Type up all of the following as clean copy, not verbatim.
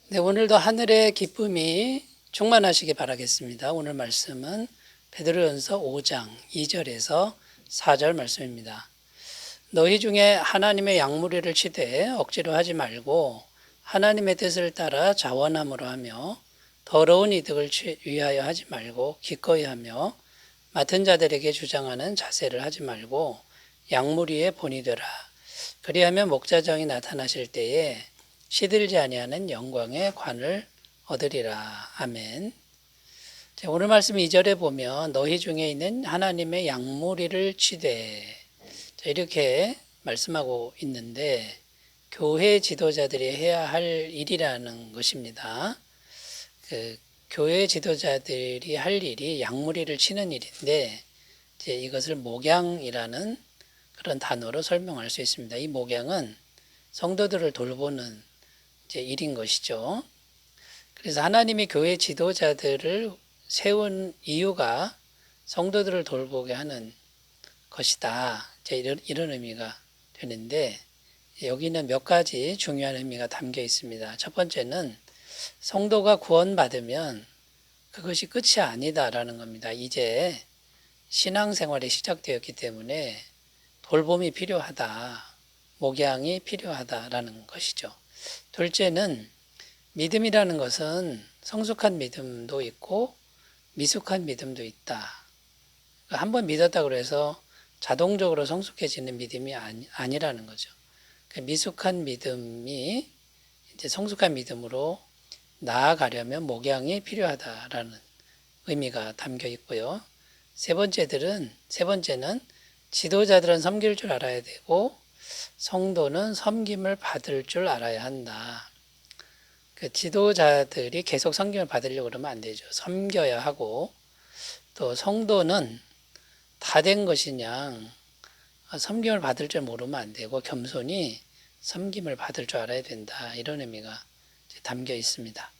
네, 오늘도 하늘의 기쁨이 충만하시기 바라겠습니다. 오늘 말씀은 베드로전서 5장 2절에서 4절 말씀입니다. 너희 중에 하나님의 양무리를 치되 억지로 하지 말고 하나님의 뜻을 따라 자원함으로 하며 더러운 이득을 위하여 하지 말고 기꺼이 하며 맡은 자들에게 주장하는 자세를 하지 말고 양무리의 본이 되라. 그리하면 목자장이 나타나실 때에 시들지 아니하는 영광의 관을 얻으리라. 아멘. 오늘 말씀 2절에 보면 너희 중에 있는 하나님의 양무리를 치되 이렇게 말씀하고 있는데 교회 지도자들이 해야 할 일이라는 것입니다. 교회 지도자들이 할 일이 양무리를 치는 일인데 이것을 목양이라는 그런 단어로 설명할 수 있습니다. 이 목양은 성도들을 돌보는 일인 것이죠. 그래서 하나님이 교회 지도자들을 세운 이유가 성도들을 돌보게 하는 것이다. 이런 의미가 되는데 여기는 몇 가지 중요한 의미가 담겨 있습니다. 첫 번째는 성도가 구원받으면 그것이 끝이 아니다라는 겁니다. 이제 신앙생활이 시작되었기 때문에 돌봄이 필요하다. 목양이 필요하다라는 것이죠. 둘째는 믿음이라는 것은 성숙한 믿음도 있고 미숙한 믿음도 있다. 한번 믿었다고 해서 자동적으로 성숙해지는 믿음이 아니라는 거죠. 미숙한 믿음이 이제 성숙한 믿음으로 나아가려면 목양이 필요하다라는 의미가 담겨 있고요. 세 번째는 지도자들은 섬길 줄 알아야 되고 성도는 섬김을 받을 줄 알아야 한다. 지도자들이 계속 섬김을 받으려고 그러면 안 되죠. 섬겨야 하고 또 성도는 다 된 것이냐 섬김을 받을 줄 모르면 안 되고 겸손히 섬김을 받을 줄 알아야 된다. 이런 의미가 담겨 있습니다.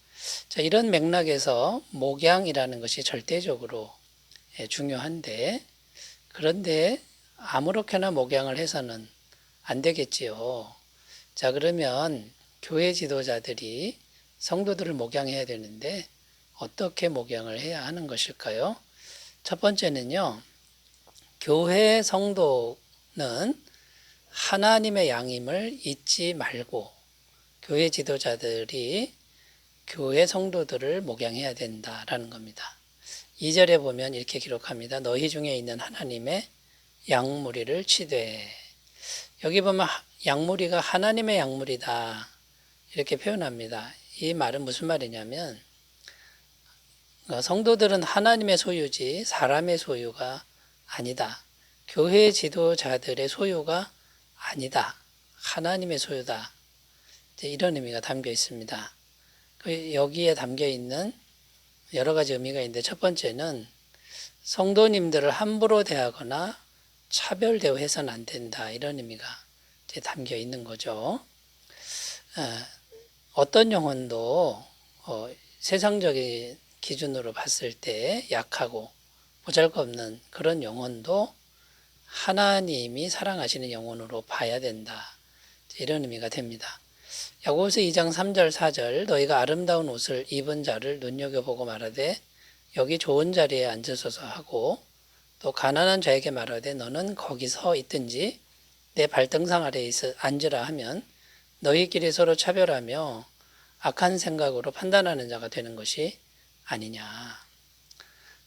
자, 이런 맥락에서 목양이라는 것이 절대적으로 중요한데 그런데 아무렇게나 목양을 해서는 안 되겠지요. 자, 그러면 교회 지도자들이 성도들을 목양해야 되는데 어떻게 목양을 해야 하는 것일까요? 첫 번째는요. 교회 성도는 하나님의 양임을 잊지 말고 교회 지도자들이 교회 성도들을 목양해야 된다라는 겁니다. 2절에 보면 이렇게 기록합니다. 너희 중에 있는 하나님의 양무리를 치되 여기 보면 양무리가 하나님의 양무리다 이렇게 표현합니다. 이 말은 무슨 말이냐면 성도들은 하나님의 소유지 사람의 소유가 아니다. 교회 지도자들의 소유가 아니다. 하나님의 소유다. 이런 의미가 담겨 있습니다. 여기에 담겨 있는 여러 가지 의미가 있는데 첫 번째는 성도님들을 함부로 대하거나 차별 대우해서는 안 된다. 이런 의미가 담겨 있는 거죠. 어떤 영혼도 세상적인 기준으로 봤을 때 약하고 보잘것없는 그런 영혼도 하나님이 사랑하시는 영혼으로 봐야 된다. 이런 의미가 됩니다. 야고보서 2장 3절 4절 너희가 아름다운 옷을 입은 자를 눈여겨보고 말하되 여기 좋은 자리에 앉으소서 하고 또 가난한 자에게 말하되 너는 거기 서 있든지 내 발등상 아래에 앉으라 하면 너희끼리 서로 차별하며 악한 생각으로 판단하는 자가 되는 것이 아니냐.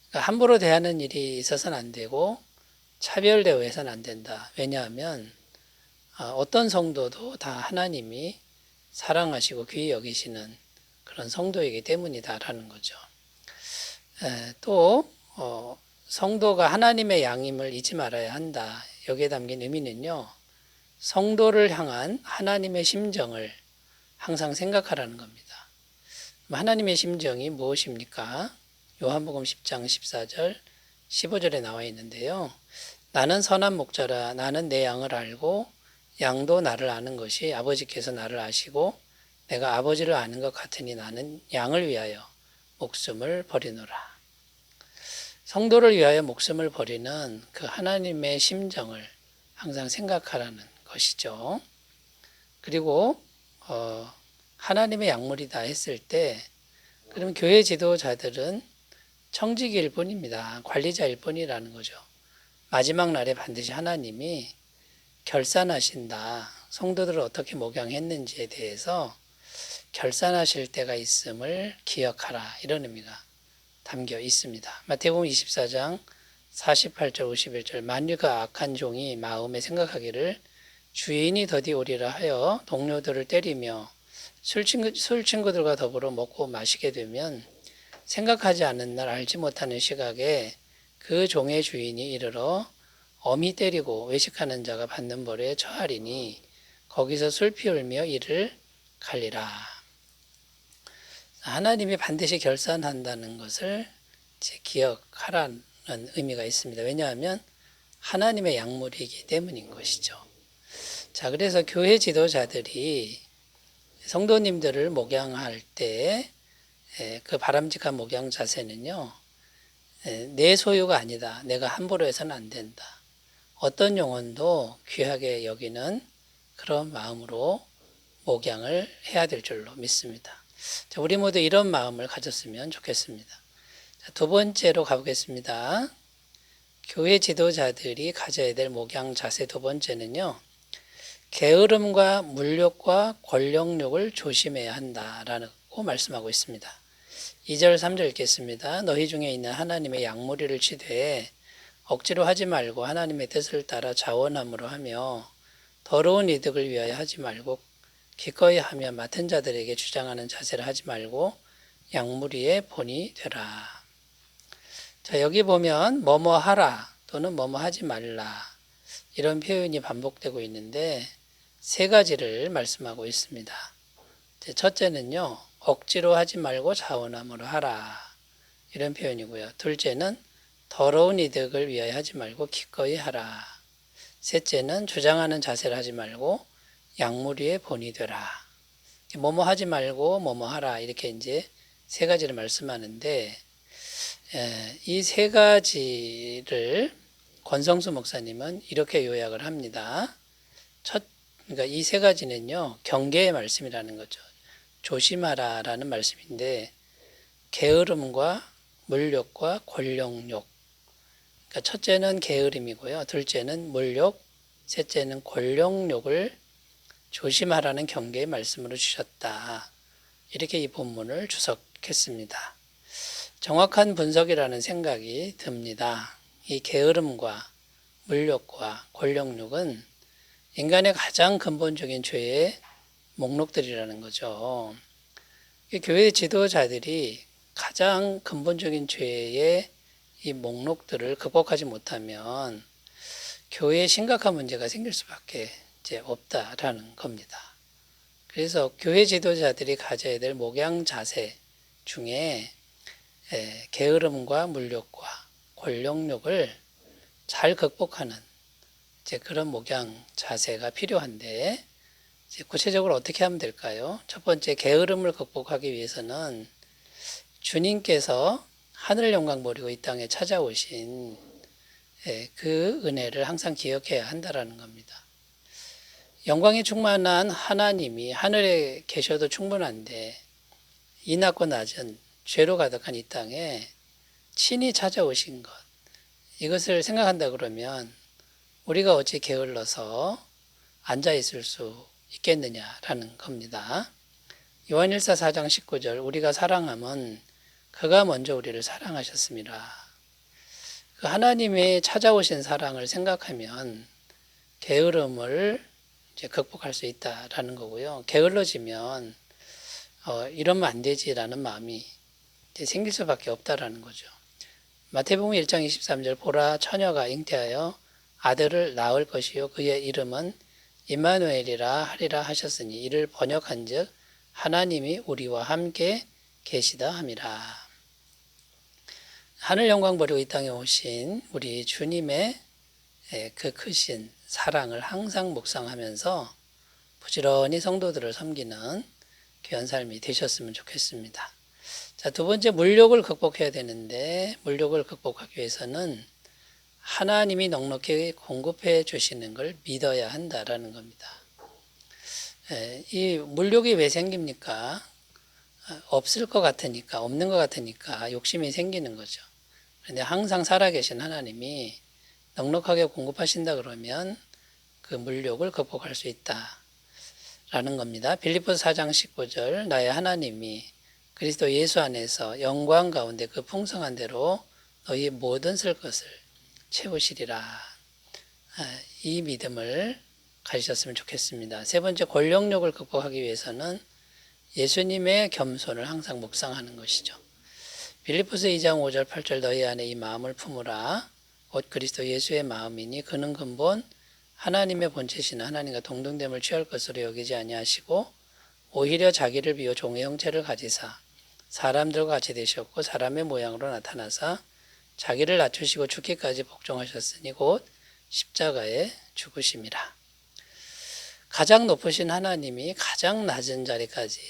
그러니까 함부로 대하는 일이 있어서는 안 되고 차별 대우해서는 안 된다. 왜냐하면 어떤 성도도 다 하나님이 사랑하시고 귀히 여기시는 그런 성도이기 때문이다라는 거죠. 또 성도가 하나님의 양임을 잊지 말아야 한다. 여기에 담긴 의미는요. 성도를 향한 하나님의 심정을 항상 생각하라는 겁니다. 하나님의 심정이 무엇입니까? 요한복음 10장 14절 15절에 나와 있는데요. 나는 선한 목자라 나는 내 양을 알고 양도 나를 아는 것이 아버지께서 나를 아시고 내가 아버지를 아는 것 같으니 나는 양을 위하여 목숨을 버리노라. 성도를 위하여 목숨을 버리는 그 하나님의 심정을 항상 생각하라는 것이죠. 그리고 하나님의 약물이다 했을 때, 그러면 교회 지도자들은 청직일 뿐입니다. 관리자일 뿐이라는 거죠. 마지막 날에 반드시 하나님이 결산하신다. 성도들을 어떻게 목양했는지에 대해서 결산하실 때가 있음을 기억하라. 이런 의미가 담겨 있습니다. 마태복음 24장 48절 51절 만유가 악한 종이 마음에 생각하기를 주인이 더디 오리라 하여 동료들을 때리며 술 친구들과 더불어 먹고 마시게 되면 생각하지 않는 날 알지 못하는 시각에 그 종의 주인이 이르러 엄히 때리고 외식하는 자가 받는 벌에 처하리니 거기서 술 피울며 이를 갈리라. 하나님이 반드시 결산한다는 것을 기억하라는 의미가 있습니다. 왜냐하면 하나님의 약물이기 때문인 것이죠. 자, 그래서 교회 지도자들이 성도님들을 목양할 때 그 바람직한 목양 자세는요, 내 소유가 아니다. 내가 함부로 해서는 안 된다. 어떤 영혼도 귀하게 여기는 그런 마음으로 목양을 해야 될 줄로 믿습니다. 자, 우리 모두 이런 마음을 가졌으면 좋겠습니다. 자, 두 번째로 가보겠습니다. 교회 지도자들이 가져야 될 목양 자세 두 번째는요, 게으름과 물욕과 권력욕을 조심해야 한다라고 말씀하고 있습니다. 2절 3절 읽겠습니다. 너희 중에 있는 하나님의 약물이를 치되 억지로 하지 말고 하나님의 뜻을 따라 자원함으로 하며 더러운 이득을 위하여 하지 말고 기꺼이 하며 맡은 자들에게 주장하는 자세를 하지 말고 약물이의 본이 되라. 자, 여기 보면 뭐뭐 하라 또는 뭐뭐 하지 말라 이런 표현이 반복되고 있는데 세 가지를 말씀하고 있습니다. 첫째는요, 억지로 하지 말고 자원함으로 하라 이런 표현이고요. 둘째는 더러운 이득을 위하여 하지 말고 기꺼이 하라. 셋째는 주장하는 자세를 하지 말고 약물이의 본이 되라. 뭐뭐 하지 말고 뭐뭐 하라 이렇게 이제 세 가지를 말씀하는데 이 세 가지를 권성수 목사님은 이렇게 요약을 합니다. 그러니까 이 세 가지는요, 경계의 말씀이라는 거죠. 조심하라라는 말씀인데 게으름과 물욕과 권력욕. 그러니까 첫째는 게으름이고요. 둘째는 물욕, 셋째는 권력욕을 조심하라는 경계의 말씀으로 주셨다. 이렇게 이 본문을 주석했습니다. 정확한 분석이라는 생각이 듭니다. 이 게으름과 물욕과 권력욕은 인간의 가장 근본적인 죄의 목록들이라는 거죠. 교회 지도자들이 가장 근본적인 죄의 이 목록들을 극복하지 못하면 교회에 심각한 문제가 생길 수밖에 이제 없다라는 겁니다. 그래서 교회 지도자들이 가져야 될 목양 자세 중에 게으름과 물욕과 권력욕을 잘 극복하는 이제 그런 목양 자세가 필요한데 이제 구체적으로 어떻게 하면 될까요? 첫 번째, 게으름을 극복하기 위해서는 주님께서 하늘 영광 버리고 이 땅에 찾아오신 그 은혜를 항상 기억해야 한다라는 겁니다. 영광이 충만한 하나님이 하늘에 계셔도 충분한데 이 낮고 낮은 죄로 가득한 이 땅에 친히 찾아오신 것, 이것을 생각한다 그러면 우리가 어찌 게을러서 앉아있을 수 있겠느냐라는 겁니다. 요한일서 4장 19절 우리가 사랑함은 그가 먼저 우리를 사랑하셨습니다. 그 하나님의 찾아오신 사랑을 생각하면 게으름을 이제 극복할 수 있다라는 거고요. 게을러지면 이러면 안 되지라는 마음이 이제 생길 수밖에 없다라는 거죠. 마태복음 1장 23절 보라 처녀가 잉태하여 아들을 낳을 것이요 그의 이름은 임마누엘이라 하리라 하셨으니 이를 번역한즉 하나님이 우리와 함께 계시다 함이라. 하늘 영광 버리고 이 땅에 오신 우리 주님의 그 크신 사랑을 항상 묵상하면서 부지런히 성도들을 섬기는 귀한 삶이 되셨으면 좋겠습니다. 자, 두 번째, 물욕을 극복해야 되는데 물욕을 극복하기 위해서는 하나님이 넉넉히 공급해 주시는 걸 믿어야 한다라는 겁니다. 이 물욕이 왜 생깁니까? 없을 것 같으니까, 없는 것 같으니까 욕심이 생기는 거죠. 그런데 항상 살아계신 하나님이 넉넉하게 공급하신다 그러면 그 물욕을 극복할 수 있다라는 겁니다. 빌립보서 4장 19절 나의 하나님이 그리스도 예수 안에서 영광 가운데 그 풍성한 대로 너희 모든 쓸 것을 채우시리라. 이 믿음을 가지셨으면 좋겠습니다. 세 번째, 권력욕을 극복하기 위해서는 예수님의 겸손을 항상 묵상하는 것이죠. 빌립보서 2장 5절 8절 너희 안에 이 마음을 품으라. 곧 그리스도 예수의 마음이니 그는 근본 하나님의 본체시나 하나님과 동등됨을 취할 것으로 여기지 아니하시고 오히려 자기를 비워 종의 형체를 가지사 사람들과 같이 되셨고 사람의 모양으로 나타나사 자기를 낮추시고 죽기까지 복종하셨으니 곧 십자가에 죽으심이라. 가장 높으신 하나님이 가장 낮은 자리까지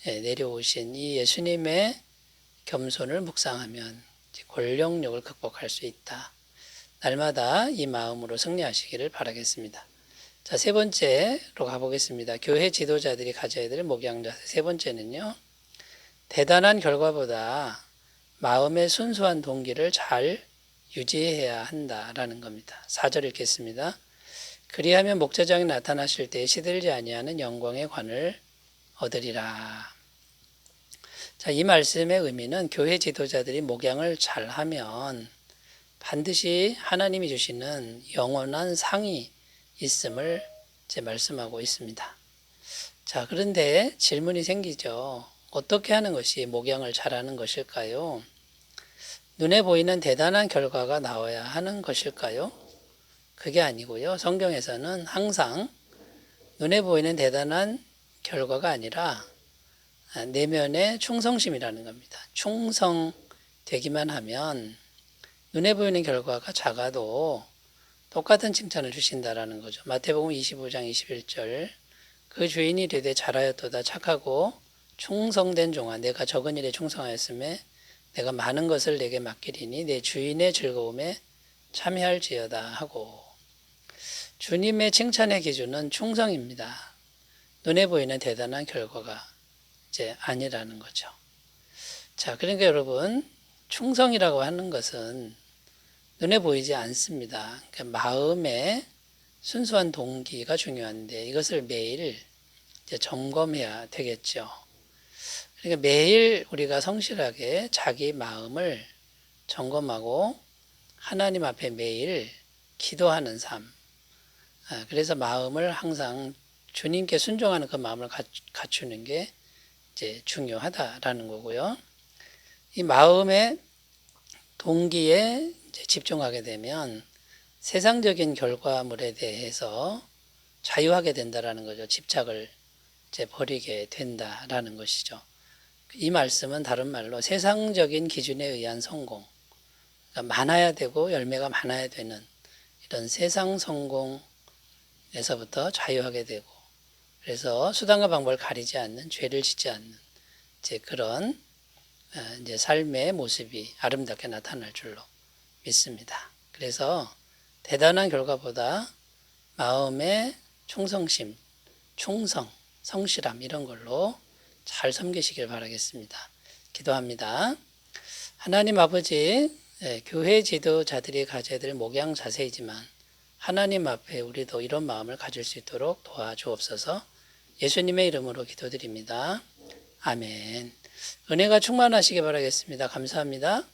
내려오신 이 예수님의 겸손을 묵상하면 권력욕을 극복할 수 있다. 날마다 이 마음으로 승리하시기를 바라겠습니다. 자, 세 번째로 가보겠습니다. 교회 지도자들이 가져야 될 목양 자세. 세 번째는요, 대단한 결과보다 마음의 순수한 동기를 잘 유지해야 한다라는 겁니다. 4절 읽겠습니다. 그리하면 목자장이 나타나실 때에 시들지 아니하는 영광의 관을 얻으리라. 자, 이 말씀의 의미는 교회 지도자들이 목양을 잘하면 반드시 하나님이 주시는 영원한 상이 있음을 말씀하고 있습니다. 자, 그런데 질문이 생기죠. 어떻게 하는 것이 목양을 잘하는 것일까요? 눈에 보이는 대단한 결과가 나와야 하는 것일까요? 그게 아니고요. 성경에서는 항상 눈에 보이는 대단한 결과가 아니라 내면의 충성심이라는 겁니다. 충성되기만 하면 눈에 보이는 결과가 작아도 똑같은 칭찬을 주신다라는 거죠. 마태복음 25장 21절 그 주인이 이르되 잘하였도다 착하고 충성된 종아 내가 적은 일에 충성하였음에 내가 많은 것을 내게 맡기리니 내 주인의 즐거움에 참여할지어다 하고 주님의 칭찬의 기준은 충성입니다. 눈에 보이는 대단한 결과가 아니라는 거죠. 자, 그러니까 여러분 충성이라고 하는 것은 눈에 보이지 않습니다. 그러니까 마음의 순수한 동기가 중요한데 이것을 매일 점검해야 되겠죠. 그러니까 매일 우리가 성실하게 자기 마음을 점검하고 하나님 앞에 매일 기도하는 삶. 그래서 마음을 항상 주님께 순종하는 그 마음을 갖추는 게 중요하다라는 거고요. 이 마음의 동기에 집중하게 되면 세상적인 결과물에 대해서 자유하게 된다라는 거죠. 집착을 버리게 된다라는 것이죠. 이 말씀은 다른 말로 세상적인 기준에 의한 성공, 그러니까 많아야 되고 열매가 많아야 되는 이런 세상 성공에서부터 자유하게 되고 그래서 수단과 방법을 가리지 않는 죄를 짓지 않는 그런 삶의 모습이 아름답게 나타날 줄로 믿습니다. 그래서 대단한 결과보다 마음의 충성심, 충성, 성실함 이런 걸로 잘 섬기시길 바라겠습니다. 기도합니다. 하나님 아버지, 교회 지도자들이 가져야 될 목양 자세이지만 하나님 앞에 우리도 이런 마음을 가질 수 있도록 도와주옵소서. 예수님의 이름으로 기도드립니다. 아멘. 은혜가 충만하시기 바라겠습니다. 감사합니다.